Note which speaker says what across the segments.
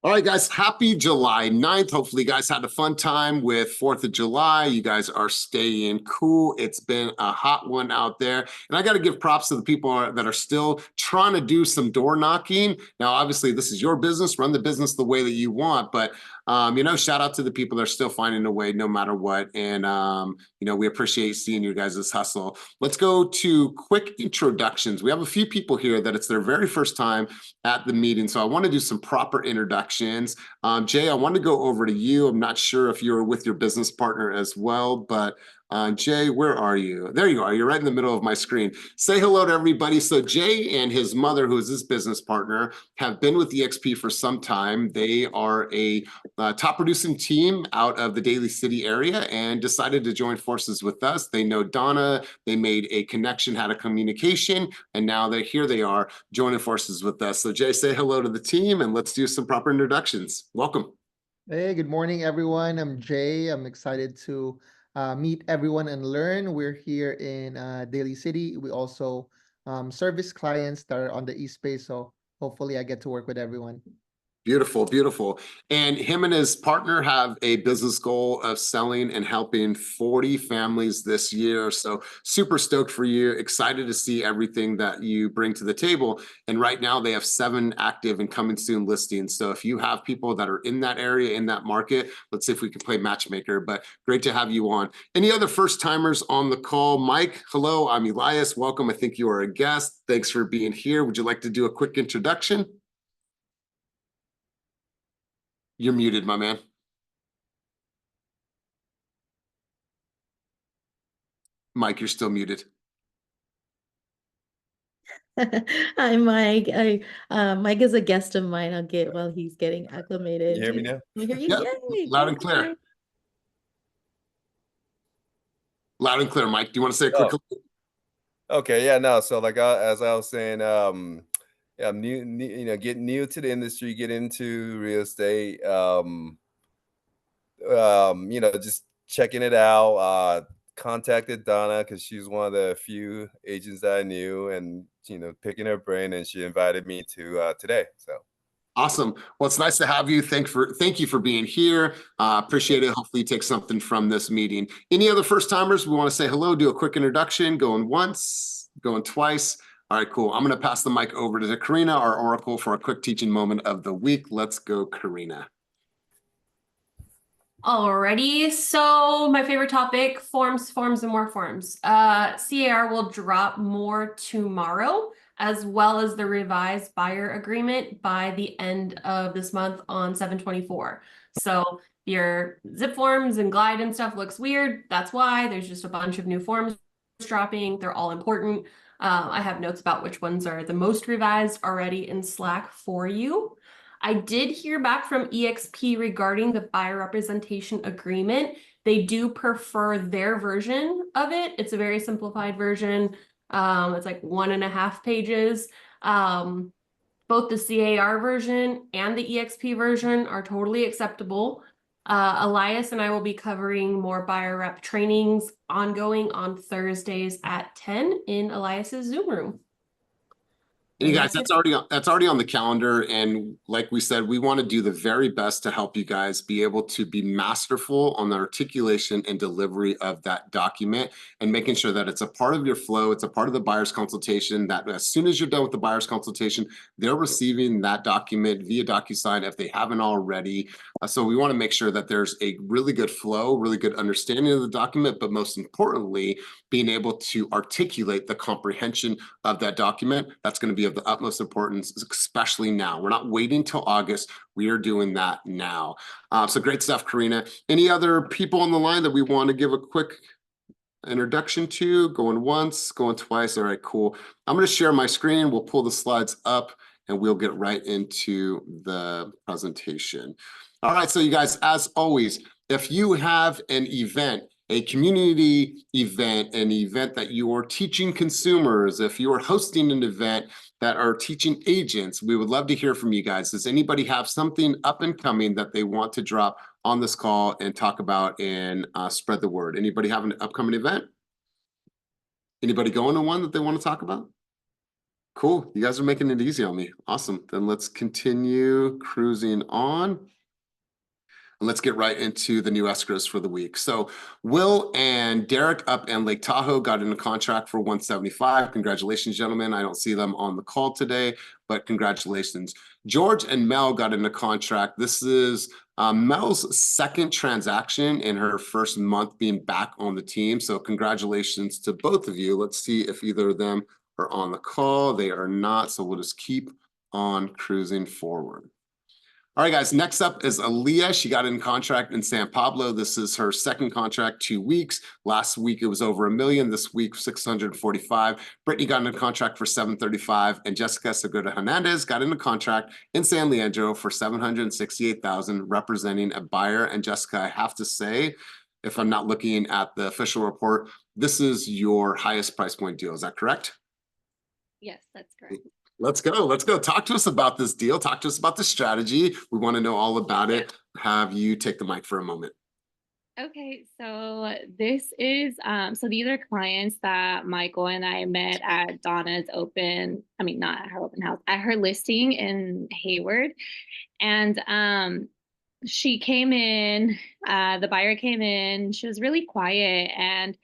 Speaker 1: All right, guys, happy July 9th. Hopefully, you guys had a fun time with 4th of July. You guys are staying cool. It's been a hot one out there. And I got to give props to the people that are still trying to do some door knocking. Now, obviously, this is your business. Run the business the way that you want. But, shout out to the people that are still finding a way no matter what. And, we appreciate seeing you guys' hustle. Let's go to quick introductions. We have a few people here that it's their very first time at the meeting. So I want to do some proper introductions. Jay, I want to go over to you. I'm not sure if you're with your business partner as well, but Jay, where are you? There you are. You're right in the middle of my screen. Say hello to everybody. So Jay and his mother, who is his business partner, have been with EXP for some time. They are a top producing team out of the Daly City area and decided to join forces with us. They know Donna. They made a connection, had a communication, and now they are joining forces with us. So Jay, say hello to the team and let's do some proper introductions. Welcome.
Speaker 2: Hey, good morning, everyone. I'm Jay. I'm excited to meet everyone and learn. We're here in Daly City. We also service clients that are on the East Bay, so hopefully I get to work with everyone.
Speaker 1: Beautiful, beautiful. And him and his partner have a business goal of selling and helping 40 families this year. So super stoked for you. Excited to see everything that you bring to the table. And right now they have 7 active and coming soon listings. So if you have people that are in that area, in that market, let's see if we can play matchmaker. But great to have you on. Any other first timers on the call? Mike, hello, I'm Elias. Welcome. I think you are a guest. Thanks for being here. Would you like to do a quick introduction? You're muted, my man. Mike, you're still muted.
Speaker 3: Hi, Mike. Mike is a guest of mine. I'll get while he's getting acclimated.
Speaker 4: You hear me now?
Speaker 3: I hear you.
Speaker 1: Yep,
Speaker 3: Yay!
Speaker 1: loud and clear. Loud and clear, Mike. Do you want to say a quick?
Speaker 4: Okay, yeah, no. So like as I was saying, yeah, I'm getting new to the industry, get into real estate. Just checking it out. Contacted Donna because she's one of the few agents that I knew, and picking her brain, and she invited me to today. So
Speaker 1: Awesome. Well, it's nice to have you. Thank you for being here. Appreciate it. Hopefully you take something from this meeting. Any other first timers? We want to say hello, do a quick introduction, going once, going twice. All right, cool. I'm going to pass the mic over to Karina, our Oracle, for a quick teaching moment of the week. Let's go, Karina.
Speaker 5: Alrighty, so my favorite topic, forms, and more forms. CAR will drop more tomorrow, as well as the revised buyer agreement by the end of this month on 7/24. So your zip forms and glide and stuff looks weird. That's why there's just a bunch of new forms dropping. They're all important. I have notes about which ones are the most revised already in Slack for you. I did hear back from EXP regarding the buyer representation agreement. They do prefer their version of it. It's a very simplified version. It's like 1.5 pages. Both the CAR version and the EXP version are totally acceptable. Elias and I will be covering more buyer rep trainings ongoing on Thursdays at 10 in Elias's Zoom room.
Speaker 1: And you guys, that's already on the calendar. And like we said, we want to do the very best to help you guys be able to be masterful on the articulation and delivery of that document and making sure that it's a part of your flow. It's a part of the buyer's consultation, that as soon as you're done with the buyer's consultation, they're receiving that document via DocuSign if they haven't already. So we want to make sure that there's a really good flow, really good understanding of the document, but most importantly, being able to articulate the comprehension of that document. That's going to be of the utmost importance, especially now. We're not waiting till August. We are doing that now. So great stuff, Karina. Any other people on the line that we want to give a quick introduction to? Going once, going twice. All right, cool. I'm going to share my screen. We'll pull the slides up and we'll get right into the presentation. All right, so you guys, as always, if you have an event, a community event, an event that you are teaching consumers, if you are hosting an event that are teaching agents, we would love to hear from you guys. Does anybody have something up and coming that they want to drop on this call and talk about and spread the word? Anybody have an upcoming event? Anybody going to one that they want to talk about? Cool. You guys are making it easy on me. Awesome. Then let's continue cruising on. And let's get right into the new escrows for the week. So Will and Derek up in Lake Tahoe got in a contract for 175. Congratulations, gentlemen. I don't see them on the call today, but congratulations. George and Mel got in a contract. This is Mel's second transaction in her first month being back on the team. So congratulations to both of you. Let's see if either of them are on the call. They are not. So we'll just keep on cruising forward. All right, guys, next up is Aaliyah. She got in contract in San Pablo. This is her second contract, 2 weeks. Last week, it was over $1 million. This week, 645. Brittany got in a contract for 735. And Jessica Segura Hernandez got in a contract in San Leandro for 768,000, representing a buyer. And Jessica, I have to say, if I'm not looking at the official report, this is your highest price point deal. Is that correct?
Speaker 6: Yes, that's correct.
Speaker 1: Let's go. Let's go. Talk to us about this deal. Talk to us about the strategy. We want to know all about it. Have you take the mic for a moment.
Speaker 6: Okay, so this is so these are clients that Michael and I met at Donna's not at her open house, at her listing in Hayward. And she came in, the buyer came in, she was really quiet, and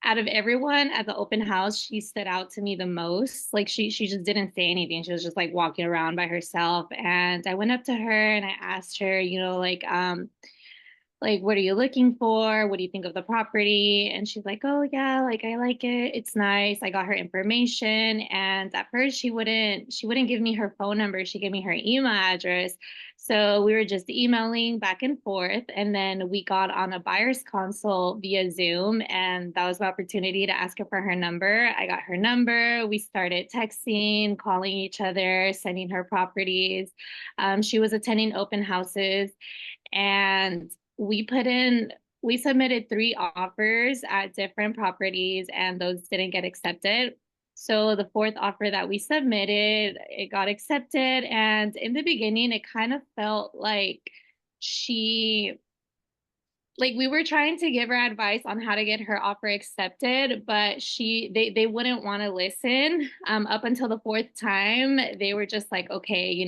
Speaker 6: out of everyone at the open house, she stood out to me the most. Like she just didn't say anything. She was just like walking around by herself. And I went up to her and I asked her, like, what are you looking for? What do you think of the property? And she's like, oh yeah, like I like it. It's nice. I got her information. And at first she wouldn't give me her phone number. She gave me her email address. So we were just emailing back and forth. And then we got on a buyer's consult via Zoom. And that was the opportunity to ask her for her number. I got her number. We started texting, calling each other, sending her properties. She was attending open houses, and we submitted 3 offers at different properties, and those didn't get accepted. So the 4th offer that we submitted, it got accepted. And in the beginning, it kind of felt like we were trying to give her advice on how to get her offer accepted, but they wouldn't want to listen. Up until the 4th time, they were just like, okay,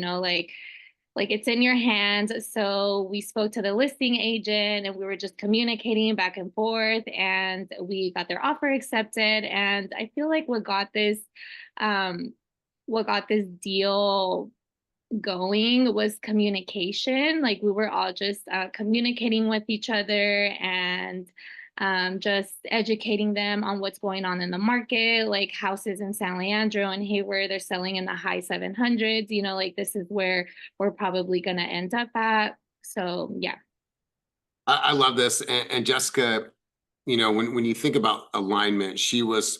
Speaker 6: like it's in your hands. So we spoke to the listing agent and we were just communicating back and forth, and we got their offer accepted. And I feel like what got this deal going was communication. Like we were all just communicating with each other and just educating them on what's going on in the market. Like houses in San Leandro and Hayward, they're selling in the high 700s. Like this is where we're probably going to end up at. So yeah.
Speaker 1: I love this. And Jessica, when you think about alignment, she was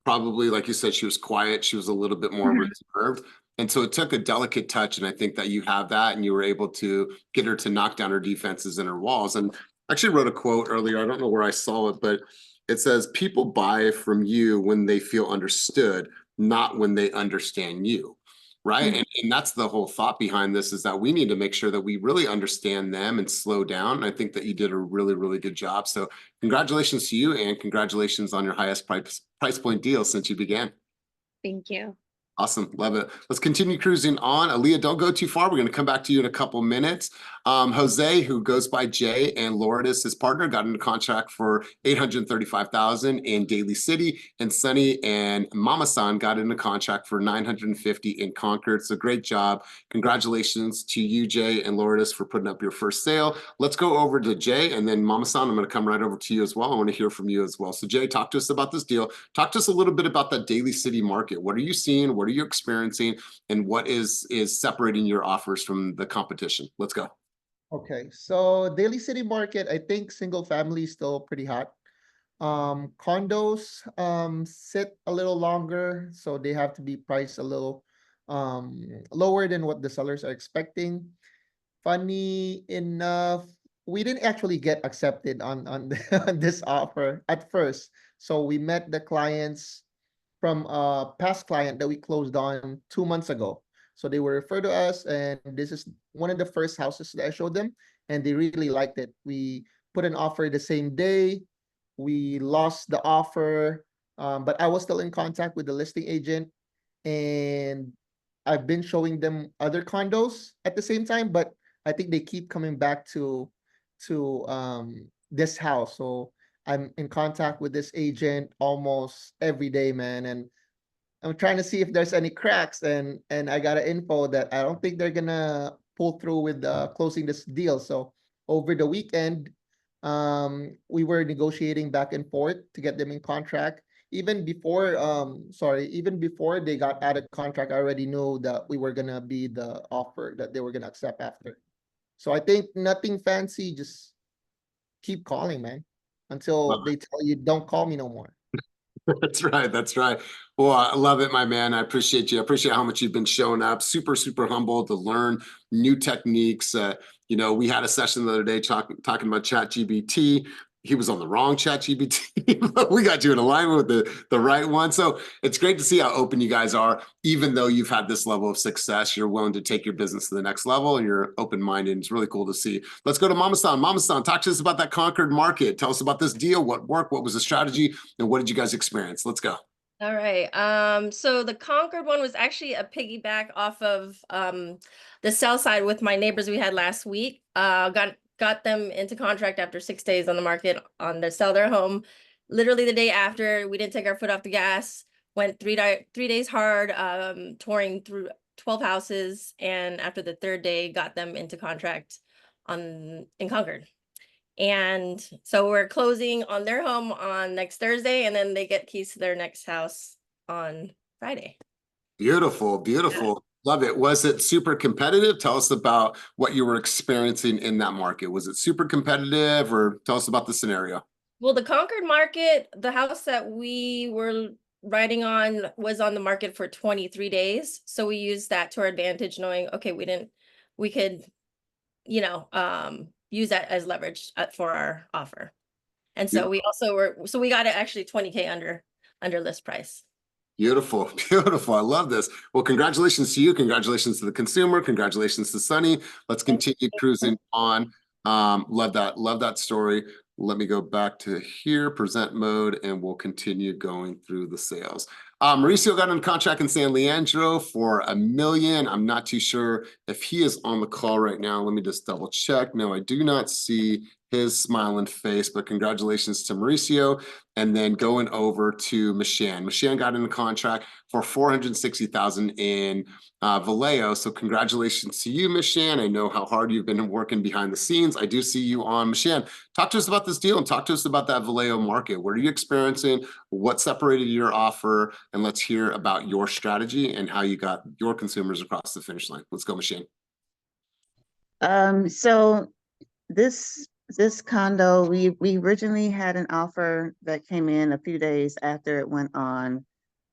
Speaker 1: probably, like you said, she was quiet. She was a little bit more reserved. And so it took a delicate touch. And I think that you have that, and you were able to get her to knock down her defenses and her walls. And I actually wrote a quote earlier. I don't know where I saw it, but it says, people buy from you when they feel understood, not when they understand you. Right. And that's the whole thought behind this, is that we need to make sure that we really understand them and slow down. And I think that you did a really, really good job. So congratulations to you, and congratulations on your highest price point deal since you began.
Speaker 6: Thank you.
Speaker 1: Awesome. Love it. Let's continue cruising on. Aaliyah, don't go too far. We're going to come back to you in a couple minutes. Jose, who goes by Jay, and Lourdes, his partner, got into contract for $835,000 in Daly City, and Sunny and Mama San got into contract for $950,000 in Concord. So great job. Congratulations to you, Jay and Lourdes, for putting up your first sale. Let's go over to Jay, and then Mama San, I'm going to come right over to you as well. I want to hear from you as well. So Jay, talk to us about this deal. Talk to us a little bit about that Daly City market. What are you seeing? What are you experiencing, and what is separating your offers from the competition? Let's go.
Speaker 2: Okay, so Daly City market, I think single family is still pretty hot. Condos sit a little longer, so they have to be priced a little lower than what the sellers are expecting. Funny enough, we didn't actually get accepted on on this offer at first. So we met the clients from a past client that we closed on 2 months ago. So they were referred to us, and this is one of the first houses that I showed them, and they really liked it. We put an offer the same day. We lost the offer, but I was still in contact with the listing agent, and I've been showing them other condos at the same time, but I think they keep coming back to this house. So I'm in contact with this agent almost every day, man, and I'm trying to see if there's any cracks, and I got an info that I don't think they're gonna pull through with closing this deal. So over the weekend, we were negotiating back and forth to get them in contract. Even before they got out of contract, I already knew that we were gonna be the offer that they were gonna accept after. So I think nothing fancy, just keep calling, man, until they tell you don't call me no more.
Speaker 1: That's right. That's right. Well, I love it, my man. I appreciate you. I appreciate how much you've been showing up. Super, super humble to learn new techniques. We had a session the other day talking about ChatGPT. He was on the wrong ChatGPT, but we got you in alignment with the right one. So it's great to see how open you guys are. Even though you've had this level of success, you're willing to take your business to the next level, and you're open-minded. It's really cool to see. Let's go to Mama San. Mama San, talk to us about that Concord market. Tell us about this deal. What worked? What was the strategy? And what did you guys experience? Let's go.
Speaker 7: All right. So the Concord one was actually a piggyback off of the sell side with my neighbors we had last week. Got them into contract after 6 days on the market on their sell their home. Literally the day after, we didn't take our foot off the gas. Went 3 days hard, touring through 12 houses, and after the third day, got them into contract in Concord. And so we're closing on their home on next Thursday, and then they get keys to their next house on Friday.
Speaker 1: Beautiful, beautiful. Love it. Was it super competitive? Tell us about what you were experiencing in that market. Was it super competitive, or tell us about the scenario?
Speaker 7: Well, the Concord market, the house that we were riding on was on the market for 23 days. So we used that to our advantage, knowing, okay, we could, use that as leverage for our offer. And so we got it actually 20K under list price.
Speaker 1: Beautiful, beautiful. I love this. Well, congratulations to you. Congratulations to the consumer. Congratulations to Sunny. Let's continue cruising on. Love that story. Let me go back to here, present mode, and we'll continue going through the sales. Mauricio got in contract in San Leandro for $1 million. I'm not too sure if he is on the call right now. Let me just double check. No, I do not see his smiling face, but congratulations to Mauricio. And then going over to Mishan. Mishan got in a contract for $460,000 in Vallejo. So congratulations to you, Mishan. I know how hard you've been working behind the scenes. I do see you on. Mishan, talk to us about this deal and talk to us about that Vallejo market. What are you experiencing? What separated your offer? And let's hear about your strategy and how you got your consumers across the finish line. Let's go, Mishan.
Speaker 8: So this condo, we originally had an offer that came in a few days after it went on,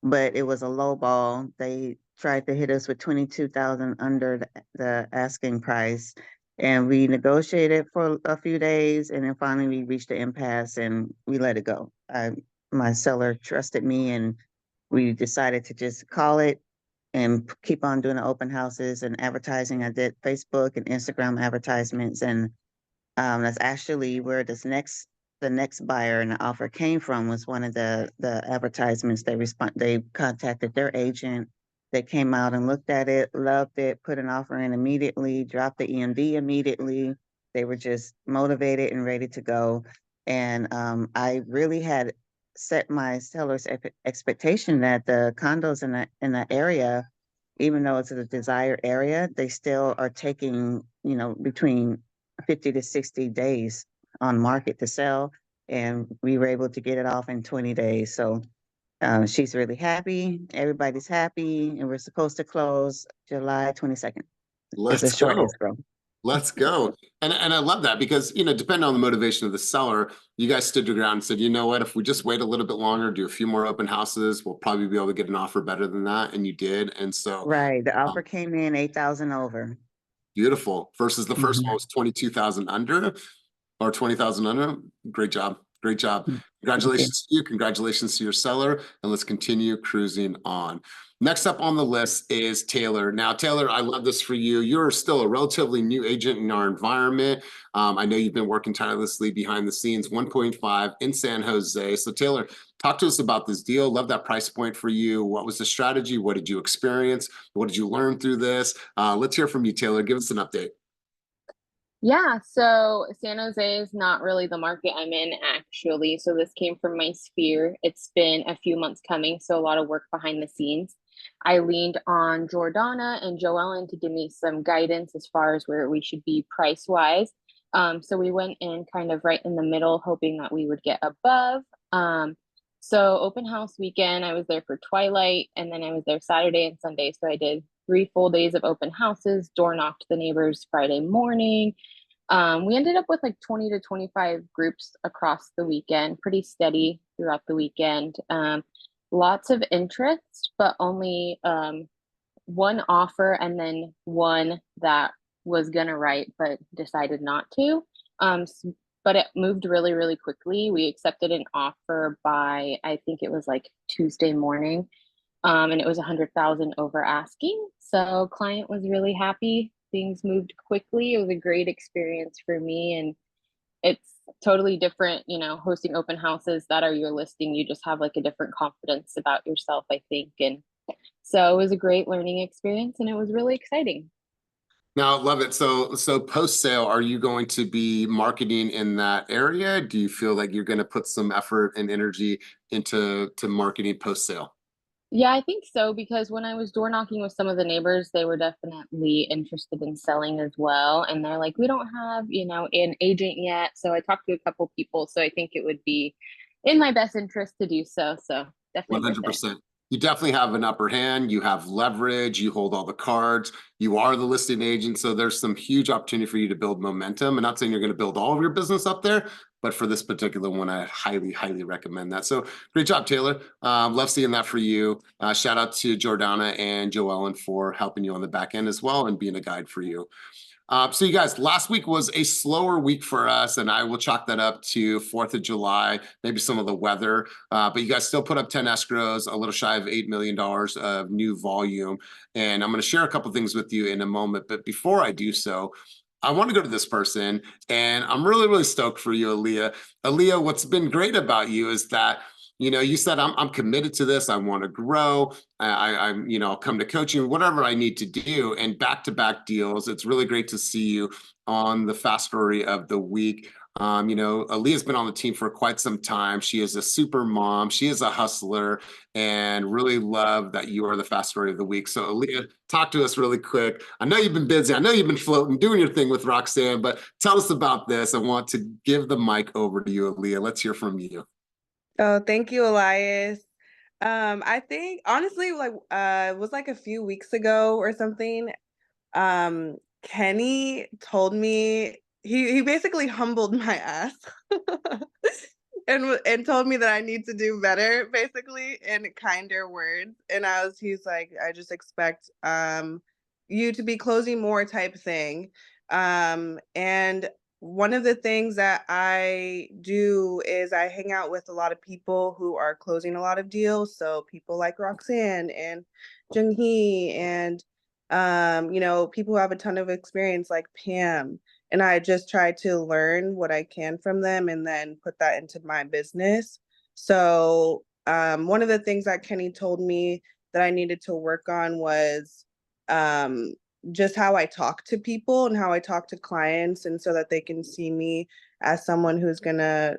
Speaker 8: but it was a low ball. They tried to hit us with 22,000 under the asking price, and we negotiated for a few days, and then finally we reached an impasse and we let it go. My seller trusted me, and we decided to just call it and keep on doing the open houses and advertising. I did Facebook and Instagram advertisements, and that's actually where the next buyer and the offer came from. Was one of the advertisements. They contacted their agent. They came out and looked at it, loved it, put an offer in immediately, dropped the EMD immediately. They were just motivated and ready to go. And I really had set my seller's expectation that the condos in that area, even though it's a desired area, they still are taking, between 50 to 60 days on market to sell. And we were able to get it off in 20 days. So she's really happy. Everybody's happy. And we're supposed to close July 22nd.
Speaker 1: Let's
Speaker 8: it's a short
Speaker 1: go.
Speaker 8: escrow.
Speaker 1: Let's go. And I love that because, depending on the motivation of the seller, you guys stood your ground and said, you know what, if we just wait a little bit longer, do a few more open houses, we'll probably be able to get an offer better than that. And you did. And so.
Speaker 8: Right. The offer came in 8,000 over.
Speaker 1: Beautiful. Versus the first one was 22,000 under or 20,000 under. Great job. Great job. Congratulations to you. Congratulations to your seller. And let's continue cruising on. Next up on the list is Taylor. Now, Taylor, I love this for you. You're still a relatively new agent in our environment. I know you've been working tirelessly behind the scenes, 1.5 in San Jose. So Taylor, Talk to us about this deal. Love that price point for you. What was the strategy? What did you experience? What did you learn through this? Let's hear from you, Taylor. Give us an update.
Speaker 9: Yeah, so San Jose is not really the market I'm in actually. So this came from my sphere. It's been a few months coming, so a lot of work behind the scenes. I leaned on Jordana and Joellen to give me some guidance as far as where we should be price wise. So we went in kind of right in the middle, hoping that we would get above. So open house weekend, I was there for Twilight, and then I was there Saturday and Sunday. So I did 3 full days of open houses, door knocked the neighbors Friday morning. We ended up with like 20 to 25 groups across the weekend, pretty steady throughout the weekend. Lots of interest, but only one offer and then one that was gonna write but decided not to. But it moved really, really quickly. We accepted an offer by, I think it was like Tuesday morning. And it was 100,000 over asking. So client was really happy. Things moved quickly. It was a great experience for me. And it's totally different, you know, hosting open houses that are your listing. You just have like a different confidence about yourself, I think. And so it was a great learning experience and it was really exciting.
Speaker 1: Now, love it. So post sale, are you going to be marketing in that area? Do you feel like you're going to put some effort and energy into marketing post sale?
Speaker 9: Yeah, I think so, because when I was door knocking with some of the neighbors, they were definitely interested in selling as well. And they're like, we don't have, you know, an agent yet. So I talked to a couple people. So I think it would be in my best interest to do so. So definitely worth it.
Speaker 1: 100%. You definitely have an upper hand. You have leverage. You hold all the cards. You are the listing agent. So there's some huge opportunity for you to build momentum. I'm not saying you're going to build all of your business up there, but for this particular one, I highly, highly recommend that. So great job, Taylor. Love seeing that for you. Shout out to Jordana and Joellen for helping you on the back end as well and being a guide for you. So you guys, last week was a slower week for us, and I will chalk that up to 4th of July, maybe some of the weather. But you guys still put up 10 escrows, a little shy of $8 million of new volume. And I'm going to share a couple things with you in a moment. But before I do so, I want to go to this person, and I'm really, really stoked for you, Aaliyah. Aaliyah, what's been great about you is that you said, I'm committed to this. I want to grow. I'm, I'll come to coaching, whatever I need to do. And back-to-back deals. It's really great to see you on the Fast Story of the Week. Aaliyah's been on the team for quite some time. She is a super mom. She is a hustler, and really love that you are the Fast Story of the Week. So Aaliyah, talk to us really quick. I know you've been busy. I know you've been floating, doing your thing with Roxanne, but tell us about this. I want to give the mic over to you, Aaliyah. Let's hear from you.
Speaker 10: Oh, thank you, Elias. I think honestly, like it was like a few weeks ago or something. Kenny told me he basically humbled my ass and told me that I need to do better, basically, in kinder words. And he's like, I just expect you to be closing more type thing. And one of the things that I do is I hang out with a lot of people who are closing a lot of deals. So people like Roxanne and Jung-hee and, people who have a ton of experience like Pam. And I just try to learn what I can from them and then put that into my business. So one of the things that Kenny told me that I needed to work on was just how I talk to people and how I talk to clients, and so that they can see me as someone who's gonna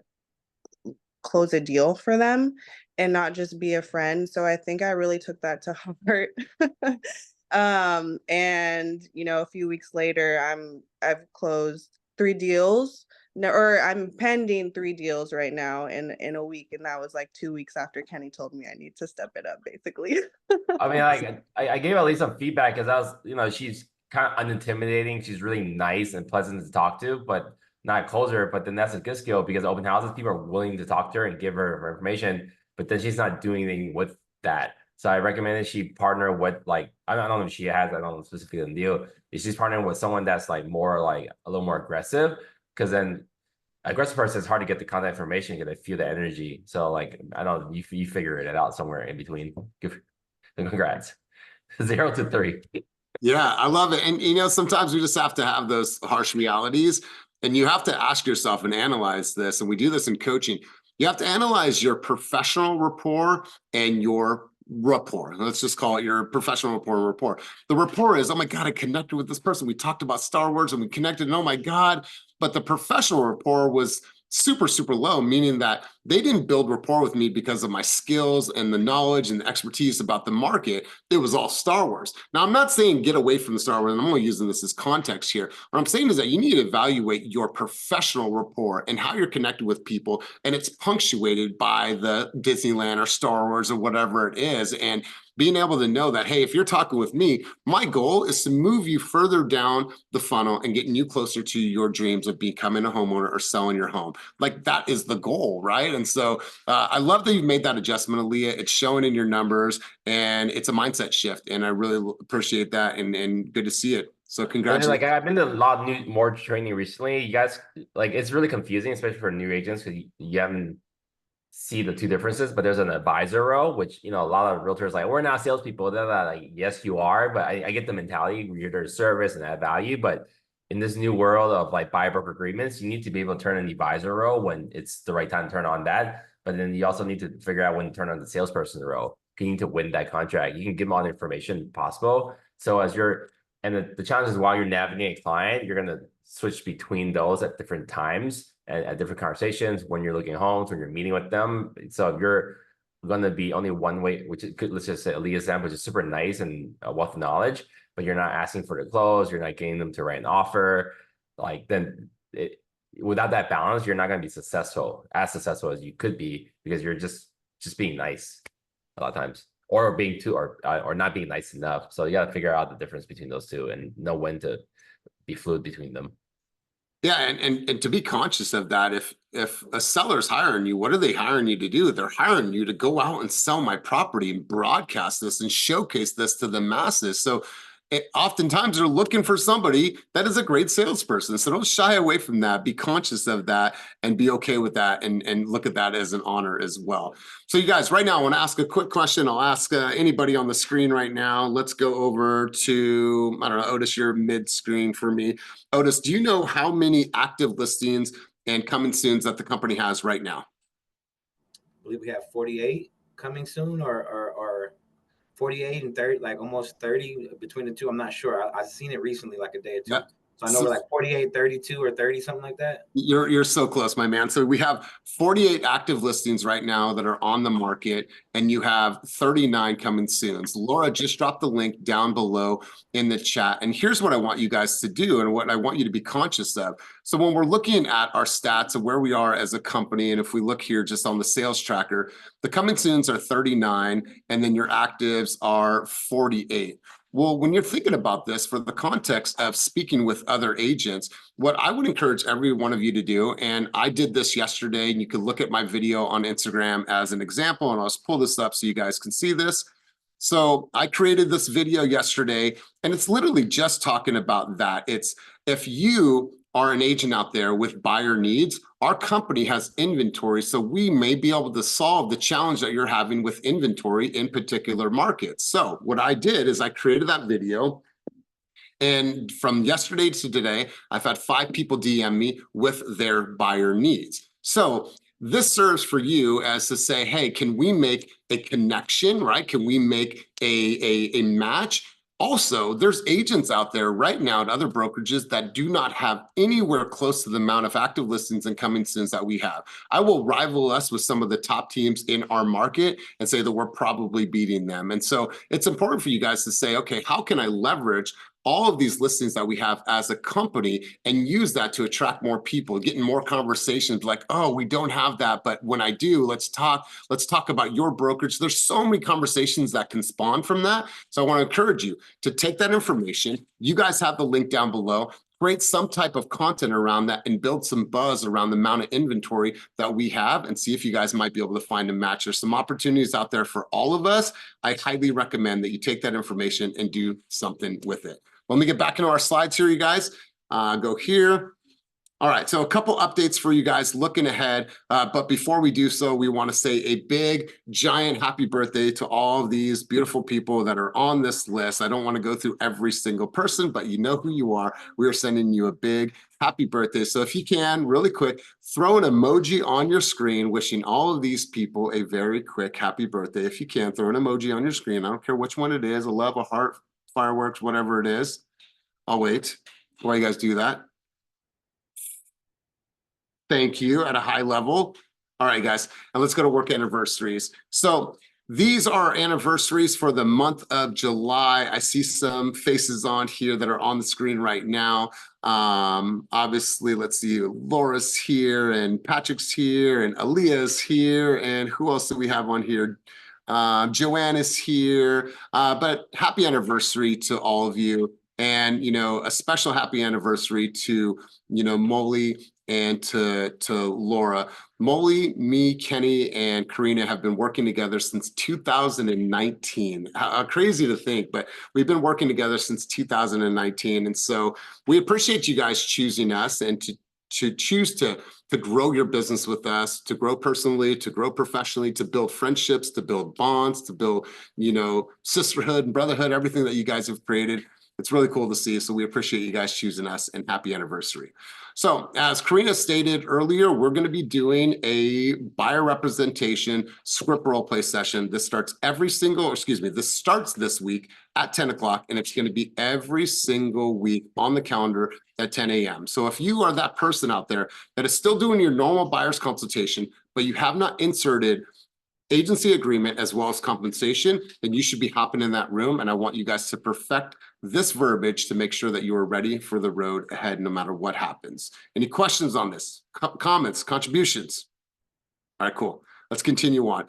Speaker 10: close a deal for them and not just be a friend. So I think I really took that to heart. And a few weeks later, I've closed 3 deals. No, or I'm pending 3 deals right now in a week, and that was like 2 weeks after Kenny told me I need to step it up, basically.
Speaker 11: I mean, I gave at least some feedback because I was, she's kind of unintimidating. She's really nice and pleasant to talk to, but not a closer. But then that's a good skill because open houses, people are willing to talk to her and give her information, but then she's not doing anything with that. So I recommended she partner with I don't know if she has, I don't know specifically the deal. If she's partnering with someone that's more a little more aggressive, because then aggressive person is hard to get the contact information because they feel the energy. So I don't know, you figure it out somewhere in between. Congrats. 0 to 3.
Speaker 1: Yeah, I love it. And sometimes we just have to have those harsh realities, and you have to ask yourself and analyze this. And we do this in coaching. You have to analyze your professional rapport and your rapport. Let's just call it your professional rapport and rapport. The rapport is, oh my God, I connected with this person. We talked about Star Wars and we connected, and oh my God. But the professional rapport was super, super low, meaning that they didn't build rapport with me because of my skills and the knowledge and the expertise about the market. It was all Star Wars. Now, I'm not saying get away from the Star Wars, and I'm only using this as context here. What I'm saying is that you need to evaluate your professional rapport and how you're connected with people, and it's punctuated by the Disneyland or Star Wars or whatever it is. And being able to know that, hey, if you're talking with me, my goal is to move you further down the funnel and getting you closer to your dreams of becoming a homeowner or selling your home. Like that is the goal, right? And so I love that you've made that adjustment, Aaliyah. It's showing in your numbers and it's a mindset shift. And I really appreciate that and good to see it. So congratulations.
Speaker 11: Like I've been to a lot of more training recently. You guys, like, it's really confusing, especially for new agents, because you haven't see the two differences. But there's an advisor role, which, you know, a lot of realtors like, we're not salespeople. They're like, yes, you are. But I get the mentality, you're there to service and add value. But in this new world of like buyer broker agreements, you need to be able to turn on the advisor role when it's the right time to turn on that. But then you also need to figure out when to turn on the salesperson role. You need to win that contract. You can give them all the information possible. So as you're, and the challenge is while you're navigating a client, you're going to switch between those at different times and at different conversations when you're looking at homes, when you're meeting with them. So if you're going to be only one way, which is, let's just say Aaliyah's example, which is super nice and a wealth of knowledge, but you're not asking for the close, you're not getting them to write an offer, like then without that balance, you're not going to be successful as you could be, because you're just being nice a lot of times, or being too, or not being nice enough. So you got to figure out the difference between those two and know when to be fluid between them.
Speaker 1: Yeah, and to be conscious of that, if a seller's hiring you, what are they hiring you to do? They're hiring you to go out and sell my property and broadcast this and showcase this to the masses. So oftentimes they're looking for somebody that is a great salesperson. So don't shy away from that. Be conscious of that and be okay with that, and look at that as an honor as well. So you guys, right now, I want to ask a quick question. I'll ask anybody on the screen right now. Let's go over to, I don't know, Otis, you're mid-screen for me. Otis, do you know how many active listings and coming soons that the company has right now?
Speaker 12: I believe we have 48 coming soon, or 48 and 30, like almost 30 between the two. I'm not sure. I've seen it recently, like a day or two. Yep. So I know we're like 48, 32, or 30, something like that.
Speaker 1: You're so close, my man. So we have 48 active listings right now that are on the market, and you have 39 coming soon. So Laura just dropped the link down below in the chat. And here's what I want you guys to do, and what I want you to be conscious of. So when we're looking at our stats of where we are as a company, and if we look here just on the sales tracker, the coming soons are 39, and then your actives are 48. Well, when you're thinking about this for the context of speaking with other agents, what I would encourage every one of you to do, and I did this yesterday, and you can look at my video on Instagram as an example, and I'll just pull this up so you guys can see this. So I created this video yesterday, and it's literally just talking about that. It's, if you are an agent out there with buyer needs, our company has inventory, so we may be able to solve the challenge that you're having with inventory in particular markets. So what I did is I created that video, and from yesterday to today, I've had 5 people DM me with their buyer needs. So this serves for you as to say, hey, can we make a connection, right? Can we make a match? Also, there's agents out there right now at other brokerages that do not have anywhere close to the amount of active listings and coming soons that we have. I will rival us with some of the top teams in our market and say that we're probably beating them. And so it's important for you guys to say, okay, how can I leverage all of these listings that we have as a company and use that to attract more people, getting more conversations like, oh, we don't have that, but when I do, let's talk about your brokerage. There's so many conversations that can spawn from that. So I want to encourage you to take that information. You guys have the link down below. Create some type of content around that and build some buzz around the amount of inventory that we have, and see if you guys might be able to find a match. There's some opportunities out there for all of us. I highly recommend that you take that information and do something with it. Let me get back into our slides here, you guys. Go here. All right, so a couple updates for you guys looking ahead. But before we do so, we want to say a big, giant happy birthday to all of these beautiful people that are on this list. I don't want to go through every single person, but you know who you are. We are sending you a big happy birthday. So if you can, really quick, throw an emoji on your screen wishing all of these people a very quick happy birthday. If you can, throw an emoji on your screen. I don't care which one it is, a love, a heart, fireworks, whatever it is. I'll wait while you guys do that. Thank you at a high level. All right, guys, and let's go to work anniversaries. So these are anniversaries for the month of July. I see some faces on here that are on the screen right now. Obviously, let's see, Laura's here and Patrick's here and Aaliyah's here. And who else do we have on here? Joanne is here, but happy anniversary to all of you. And, you know, a special happy anniversary to, you know, Molly and to Laura. Molly, me, Kenny, and Karina have been working together since 2019. How crazy to think, but we've been working together since 2019. And so we appreciate you guys choosing us and to choose to grow your business with us, to grow personally, to grow professionally, to build friendships, to build bonds, to build, you know, sisterhood and brotherhood, everything that you guys have created. It's really cool to see. So we appreciate you guys choosing us, and happy anniversary. So as Karina stated earlier, we're going to be doing a buyer representation script role play session. This starts this starts this week at 10 o'clock, and it's going to be every single week on the calendar at 10 a.m. So if you are that person out there that is still doing your normal buyer's consultation, but you have not inserted agency agreement as well as compensation, then you should be hopping in that room. And I want you guys to perfect this verbiage to make sure that you are ready for the road ahead, no matter what happens. Any questions on this? Comments, contributions? All right, cool. Let's continue on.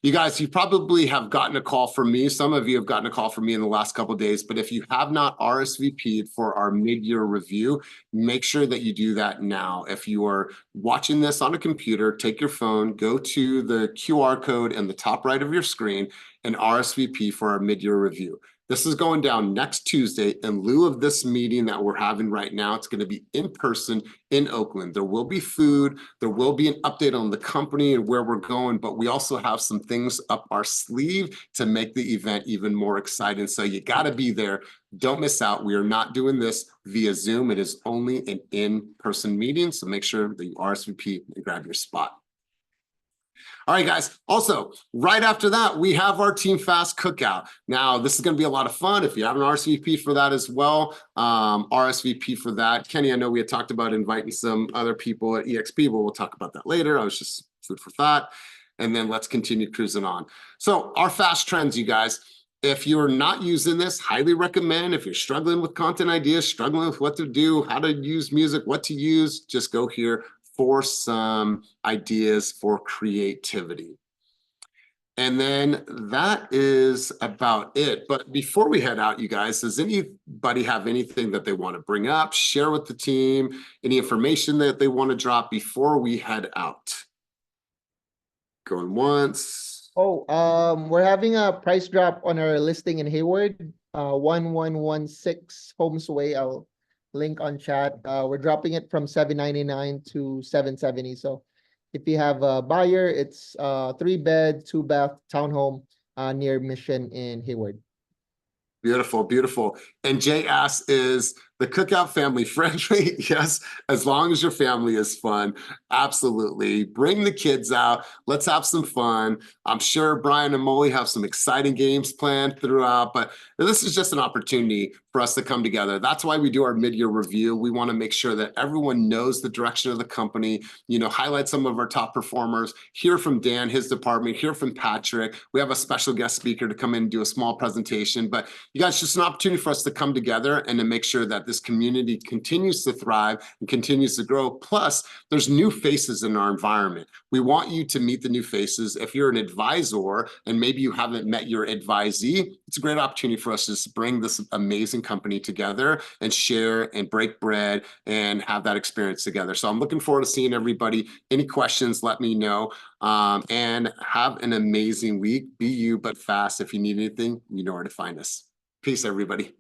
Speaker 1: You guys, you probably have gotten a call from me. Some of you have gotten a call from me in the last couple of days, but if you have not RSVP'd for our mid-year review, make sure that you do that now. If you are watching this on a computer, take your phone, go to the QR code in the top right of your screen and RSVP for our mid-year review. This is going down next Tuesday. In lieu of this meeting that we're having right now, it's going to be in person in Oakland. There will be food. There will be an update on the company and where we're going, but we also have some things up our sleeve to make the event even more exciting. So you got to be there. Don't miss out. We are not doing this via Zoom. It is only an in-person meeting. So make sure that you RSVP and grab your spot. All right, guys. Also, right after that, we have our Team Fast Cookout. Now, this is going to be a lot of fun. If you have an RSVP for that as well, RSVP for that. Kenny, I know we had talked about inviting some other people at EXP, but we'll talk about that later. I was just food for thought. And then let's continue cruising on. So our fast trends, you guys. If you're not using this, highly recommend. If you're struggling with content ideas, struggling with what to do, how to use music, what to use, just go here for some ideas for creativity. And then that is about it. But before we head out, you guys, does anybody have anything that they want to bring up, share with the team, any information that they want to drop before we head out? Going once.
Speaker 2: Oh, we're having a price drop on our listing in Hayward, 1116 Holmes Way. I'll link on chat. We're dropping it from $799 to $770. So if you have a buyer, it's 3-bed, 2-bath townhome near Mission in Hayward.
Speaker 1: Beautiful, beautiful. And Jay asks, is the cookout family friendly? Yes, as long as your family is fun. Absolutely. Bring the kids out. Let's have some fun. I'm sure Brian and Molly have some exciting games planned throughout, but this is just an opportunity for us to come together. That's why we do our mid-year review. We want to make sure that everyone knows the direction of the company, you know, highlight some of our top performers, hear from Dan, his department, hear from Patrick. We have a special guest speaker to come in and do a small presentation, but you guys, just an opportunity for us to come together and to make sure that this community continues to thrive and continues to grow. Plus, there's new faces in our environment. We want you to meet the new faces. If you're an advisor and maybe you haven't met your advisee, it's a great opportunity for us to bring this amazing company together and share and break bread and have that experience together. So I'm looking forward to seeing everybody. Any questions, let me know. And have an amazing week. Be you, but fast. If you need anything, you know where to find us. Peace, everybody.